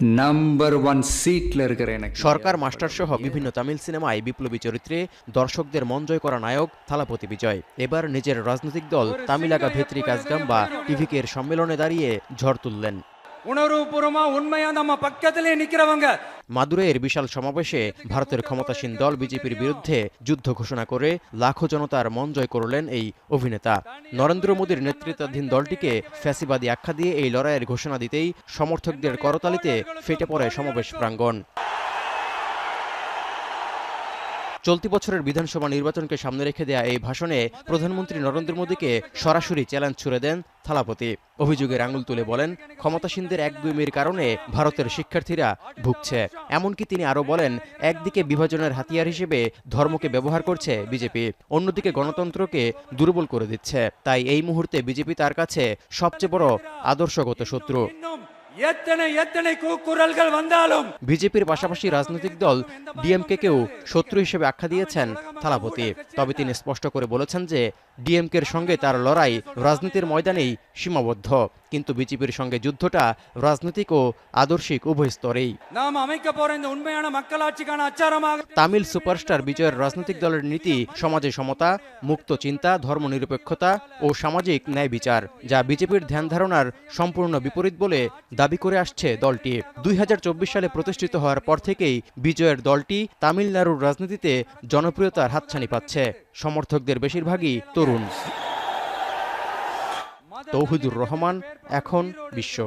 Number 1 seat সরকার master সহ বিভিন্ন তামিল সিনেমায় বিপ্লবী চরিত্রে দর্শকদের মন জয় করা নায়ক থালাপতি বিজয় এবার নিজের রাজনৈতিক দল তামিলাগা ভেত্রি কাজগাম বা টিভিকের সম্মেলনে দাঁড়িয়ে ঝড় তুললেন। মাদুরাইয়ের বিশাল সমাবেশে ভারতের ক্ষমতাসীন দল বিজেপির বিরুদ্ধে যুদ্ধ ঘোষণা করে লাখো জনতার মন জয় করলেন এই অভিনেতা। নরেন্দ্র মোদীর নেতৃত্বাধীন দলটিকে ফ্যাসিবাদী আখ্যা দিয়ে এই লড়াইয়ের ঘোষণা দিতেই সমর্থকদের করতালিতে ফেটে পড়ে সমাবেশ প্রাঙ্গণ। চলতি বছরের বিধানসভা নির্বাচনকে সামনে রেখে দেয়া এই ভাষণে প্রধানমন্ত্রী নরেন্দ্র মোদীকে সরাসরি চ্যালেঞ্জ ছুড়ে দেন থালাপতি। অভিযোগের আঙুল তুলে বলেন, ক্ষমতাসীনদের একগুঁয়েমির কারণে ভারতের শিক্ষার্থীরা ভুগছে। এমনকি তিনি আরও বলেন, একদিকে বিভাজনের হাতিয়ার হিসেবে ধর্মকে ব্যবহার করছে বিজেপি, অন্যদিকে গণতন্ত্রকে দুর্বল করে দিচ্ছে। তাই এই মুহূর্তে বিজেপি তার কাছে সবচেয়ে বড় আদর্শগত শত্রু। বিজেপির পাশাপাশি রাজনৈতিক দল ডিএমকেকেও শত্রু হিসেবে আখ্যা দিয়েছেন থালাপতি। তবে তিনি স্পষ্ট করে বলেছেন যে ডিএমকের সঙ্গে তার লড়াই রাজনীতির ময়দানেই সীমাবদ্ধ, কিন্তু বিজেপির সঙ্গে যুদ্ধটা রাজনৈতিক ও আদর্শিক উভয় স্তরেই। তামিল সুপারস্টার বিজয়ের রাজনৈতিক দলের নীতি সমাজে সমতা, মুক্ত চিন্তা, ধর্মনিরপেক্ষতা ও সামাজিক ন্যায় বিচার, যা বিজেপির ধ্যান ধারণার সম্পূর্ণ বিপরীত বলে দাবি করে আসছে দলটি। 2024 সালে প্রতিষ্ঠিত হওয়ার পর থেকেই বিজয়ের দলটি তামিলনাড়ুর রাজনীতিতে জনপ্রিয়তার হাতছানি পাচ্ছে। সমর্থকদের বেশিরভাগই তরুণ। তৌহিদুর রহমান, এখন বিশ্ব।